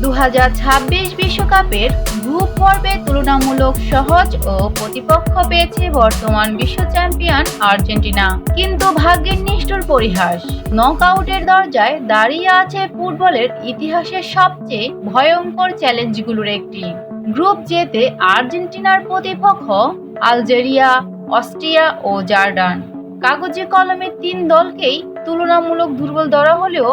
2026 বিশ্বকাপের গ্রুপ পর্বে তুলনামূলক সহজ ও প্রতিপক্ষ পেয়েছে বর্তমান বিশ্ব চ্যাম্পিয়ন আর্জেন্টিনা। কিন্তু ভাগ্যের নিষ্ঠুর পরিহাস, নকআউটের দরজায় দাঁড়িয়ে আছে ফুটবলের ইতিহাসের সবচেয়ে ভয়ঙ্কর চ্যালেঞ্জগুলোর একটি। গ্রুপ জেতে আর্জেন্টিনার প্রতিপক্ষ আলজেরিয়া, অস্ট্রিয়া ও জর্ডান। কাগজে কলমে তিন দলকেই তুলনামূলক দুর্বল ধরা হলেও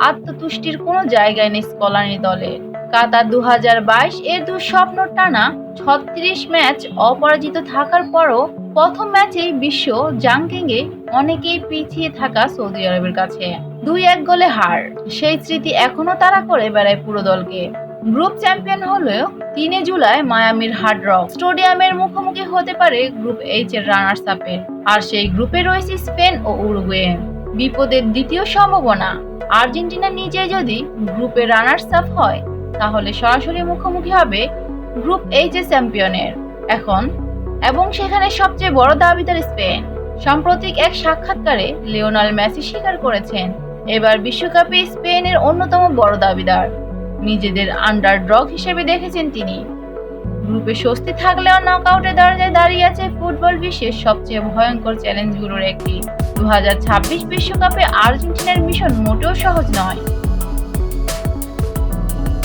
আত্মতুষ্টির কোনো জায়গায় নেই স্কলানি দলে। কাতার 2022 এর দুঃস্বপ্ন টানা 36 ম্যাচ অপরাজিত থাকার পরও প্রথম ম্যাচেই বিশ্ব র্যাঙ্কিংয়ে অনেকেই পিছিয়ে থাকা সৌদি আরবের কাছে 2-1 গোলে হার, সেই স্মৃতি এখনো তাড়া করে বেড়ায় পুরো দলকে। গ্রুপ চ্যাম্পিয়ন হলেও 3 জুলাই মায়ামির হার্ড রক স্টেডিয়ামের মুখোমুখি হতে পারে গ্রুপ এইচ এর রানার্স আপের। আর সেই গ্রুপে রয়েছে স্পেন ও উরুগুয়ে। বিপদের দ্বিতীয় সম্ভাবনা, আর্জেন্টিনা নিজে যদি গ্রুপে রানার্স আপ হয় তাহলে সরাসরি মুখোমুখি হবে গ্রুপ এইচ এর চ্যাম্পিয়নের এবং সেখানে সবচেয়ে বড় দাবিদার স্পেন। সাম্প্রতিক এক সাক্ষাৎকারে লিওনেল মেসি স্বীকার করেছেন এবার বিশ্বকাপে স্পেনের অন্যতম বড় দাবিদার। নিজেদের আন্ডারডগ হিসেবে দেখেছেন তিনি। গ্রুপে স্বস্তি থাকলেও নকআউটের দরজায় দাঁড়িয়ে আছে ফুটবল বিশ্বের সবচেয়ে ভয়ঙ্কর চ্যালেঞ্জগুলোর একটি। 2026 বিশ্বকাপে আর্জেন্টিনার মিশন মোটেও সহজ নয়।